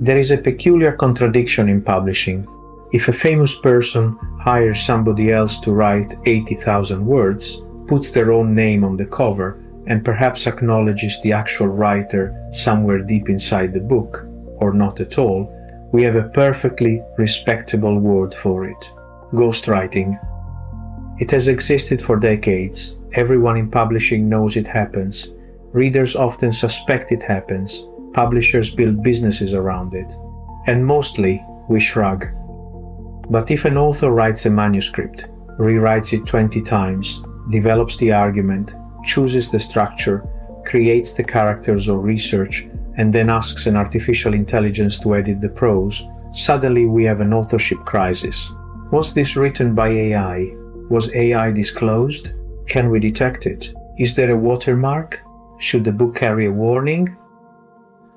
There is a peculiar contradiction in publishing. If a famous person hires somebody else to write 80,000 words, puts their own name on the cover, and perhaps acknowledges the actual writer somewhere deep inside the book, or not at all, we have a perfectly respectable word for it: ghostwriting. It has existed for decades. Everyone in publishing knows it happens. Readers often suspect it happens. Publishers build businesses around it. And mostly, we shrug. But if an author writes a manuscript, rewrites it 20 times, develops the argument, chooses the structure, creates the characters or research, and then asks an artificial intelligence to edit the prose, suddenly we have an authorship crisis. Was this written by AI? Was AI disclosed? Can we detect it? Is there a watermark? Should the book carry a warning?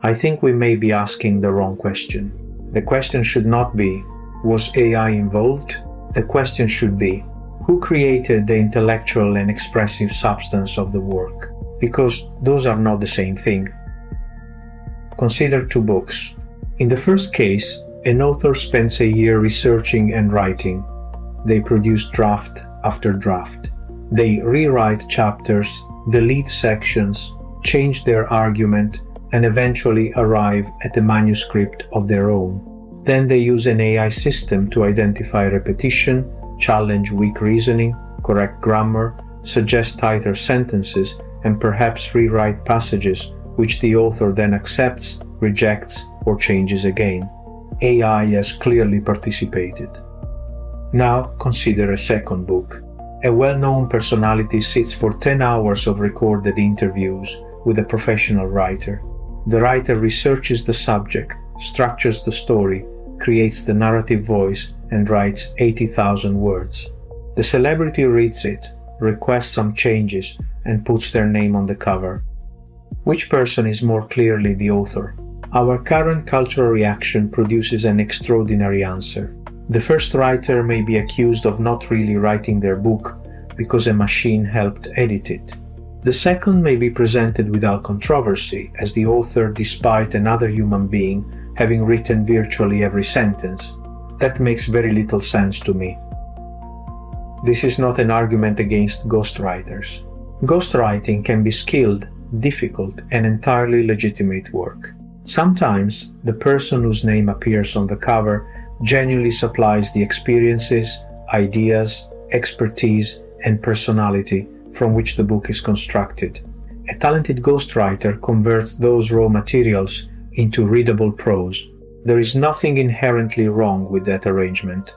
I think we may be asking the wrong question. The question should not be, was AI involved? The question should be, who created the intellectual and expressive substance of the work? Because those are not the same thing. Consider two books. In the first case, an author spends a year researching and writing. They produce draft after draft. They rewrite chapters, delete sections, change their argument, and eventually arrive at a manuscript of their own. Then they use an AI system to identify repetition, challenge weak reasoning, correct grammar, suggest tighter sentences, and perhaps rewrite passages which the author then accepts, rejects, or changes again. AI has clearly participated. Now consider a second book. A well-known personality sits for 10 hours of recorded interviews with a professional writer. The writer researches the subject, structures the story, creates the narrative voice, and writes 80,000 words. The celebrity reads it, requests some changes, and puts their name on the cover. Which person is more clearly the author? Our current cultural reaction produces an extraordinary answer. The first writer may be accused of not really writing their book because a machine helped edit it. The second may be presented without controversy as the author, despite another human being having written virtually every sentence. That makes very little sense to me. This is not an argument against ghostwriters. Ghostwriting can be skilled, difficult, and entirely legitimate work. Sometimes the person whose name appears on the cover genuinely supplies the experiences, ideas, expertise, and personality from which the book is constructed. A talented ghostwriter converts those raw materials into readable prose. There is nothing inherently wrong with that arrangement.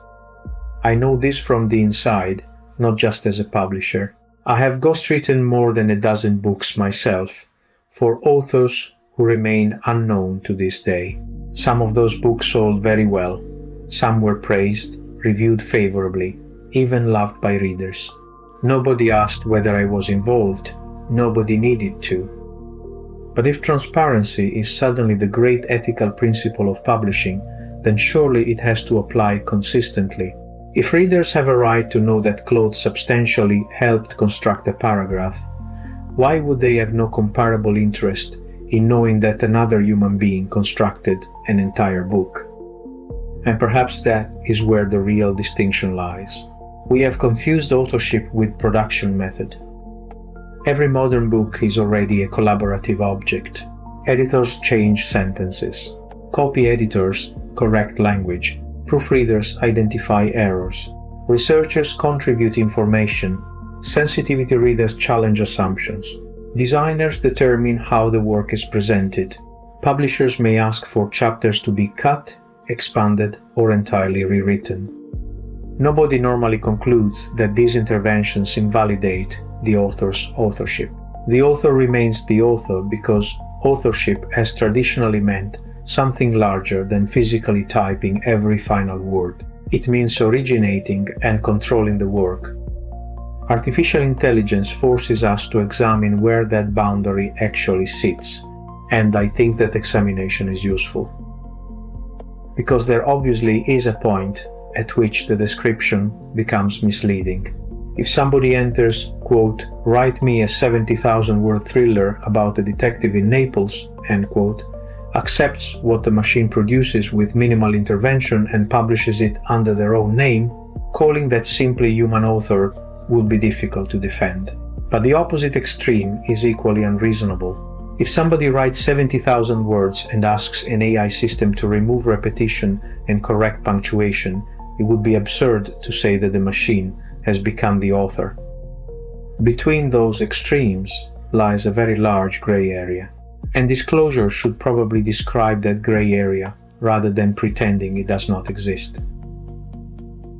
I know this from the inside, not just as a publisher. I have ghostwritten more than a dozen books myself, for authors who remain unknown to this day. Some of those books sold very well. Some were praised, reviewed favorably, even loved by readers. Nobody asked whether I was involved. Nobody needed to. But if transparency is suddenly the great ethical principle of publishing, then surely it has to apply consistently. If readers have a right to know that Claude substantially helped construct a paragraph, why would they have no comparable interest in knowing that another human being constructed an entire book? And perhaps that is where the real distinction lies. We have confused authorship with production method. Every modern book is already a collaborative object. Editors change sentences. Copy editors correct language. Proofreaders identify errors. Researchers contribute information. Sensitivity readers challenge assumptions. Designers determine how the work is presented. Publishers may ask for chapters to be cut, expanded, or entirely rewritten. Nobody normally concludes that these interventions invalidate the author's authorship. The author remains the author because authorship has traditionally meant something larger than physically typing every final word. It means originating and controlling the work. Artificial intelligence forces us to examine where that boundary actually sits, and I think that examination is useful. Because there obviously is a point at which the description becomes misleading. If somebody enters, quote, "Write me a 70,000 word thriller about a detective in Naples," end quote, accepts what the machine produces with minimal intervention and publishes it under their own name, calling that simply human author would be difficult to defend. But the opposite extreme is equally unreasonable. If somebody writes 70,000 words and asks an AI system to remove repetition and correct punctuation, it would be absurd to say that the machine has become the author. Between those extremes lies a very large gray area, and disclosure should probably describe that gray area rather than pretending it does not exist.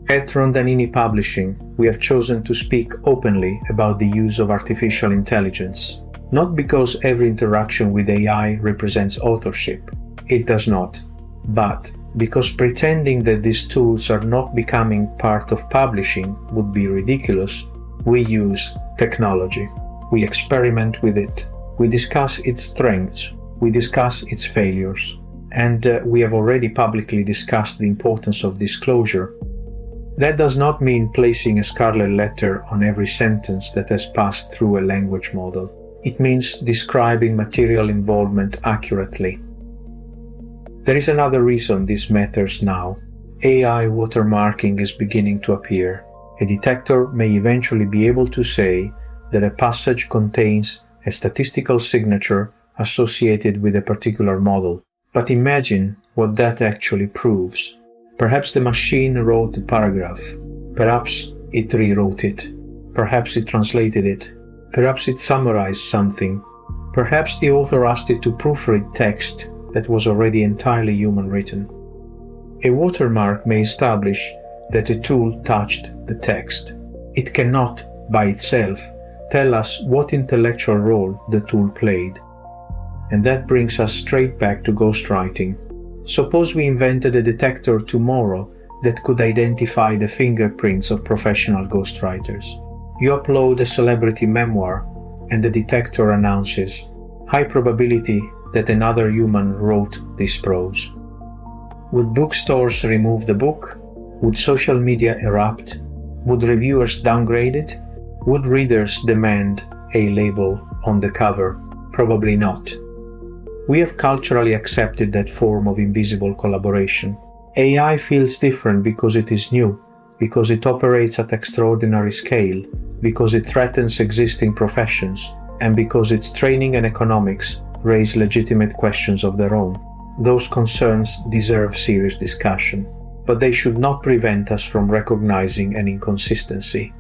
At Rondanini Publishing, we have chosen to speak openly about the use of artificial intelligence, not because every interaction with AI represents authorship. It does not. But because pretending that these tools are not becoming part of publishing would be ridiculous, we use technology. We experiment with it. We discuss its strengths. We discuss its failures. And we have already publicly discussed the importance of disclosure. That does not mean placing a scarlet letter on every sentence that has passed through a language model. It means describing material involvement accurately. There is another reason this matters now. AI watermarking is beginning to appear. A detector may eventually be able to say that a passage contains a statistical signature associated with a particular model. But imagine what that actually proves. Perhaps the machine wrote the paragraph. Perhaps it rewrote it. Perhaps it translated it. Perhaps it summarized something. Perhaps the author asked it to proofread text that was already entirely human written. A watermark may establish that a tool touched the text. It cannot, by itself, tell us what intellectual role the tool played. And that brings us straight back to ghostwriting. Suppose we invented a detector tomorrow that could identify the fingerprints of professional ghostwriters. You upload a celebrity memoir, and the detector announces, high probability that another human wrote this prose. Would bookstores remove the book? Would social media erupt? Would reviewers downgrade it? Would readers demand a label on the cover? Probably not. We have culturally accepted that form of invisible collaboration. AI feels different because it is new, because it operates at extraordinary scale, because it threatens existing professions, and because its training and economics raise legitimate questions of their own. Those concerns deserve serious discussion, but they should not prevent us from recognizing an inconsistency.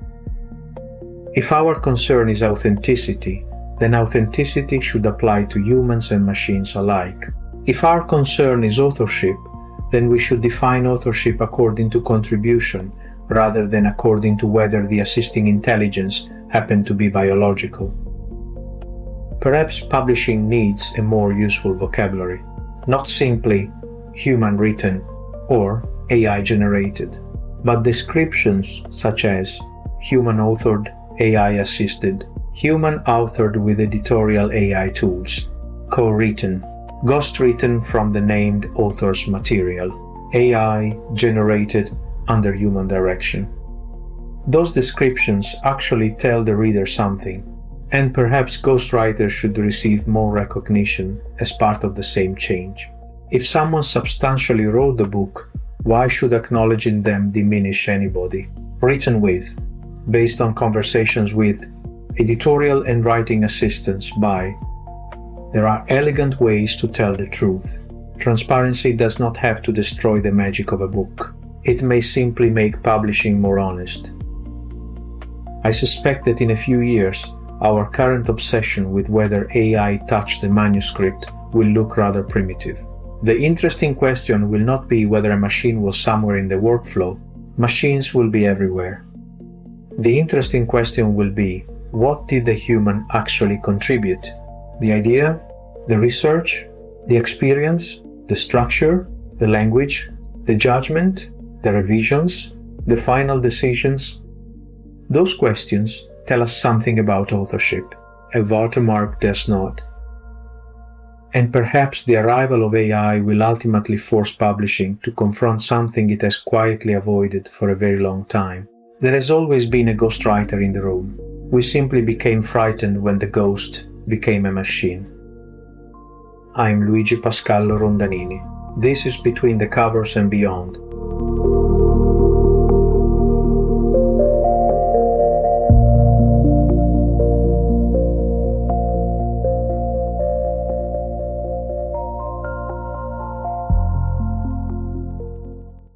If our concern is authenticity, then authenticity should apply to humans and machines alike. If our concern is authorship, then we should define authorship according to contribution, rather than according to whether the assisting intelligence happened to be biological. Perhaps publishing needs a more useful vocabulary, not simply human-written or AI-generated, but descriptions such as human-authored, AI-assisted, human-authored with editorial AI tools, co-written, ghost-written from the named author's material, AI-generated under human direction. Those descriptions actually tell the reader something, and perhaps ghostwriters should receive more recognition as part of the same change. If someone substantially wrote the book, why should acknowledging them diminish anybody? Written with, based on conversations with, editorial and writing assistants by. There are elegant ways to tell the truth. Transparency does not have to destroy the magic of a book. It may simply make publishing more honest. I suspect that in a few years, our current obsession with whether AI touched the manuscript will look rather primitive. The interesting question will not be whether a machine was somewhere in the workflow. Machines will be everywhere. The interesting question will be, what did the human actually contribute? The idea, the research, the experience, the structure, the language, the judgment, the revisions, the final decisions? Those questions tell us something about authorship. A watermark does not. And perhaps the arrival of AI will ultimately force publishing to confront something it has quietly avoided for a very long time. There has always been a ghostwriter in the room. We simply became frightened when the ghost became a machine. I'm Luigi Pascal Rondanini. This is Between the Covers and Beyond,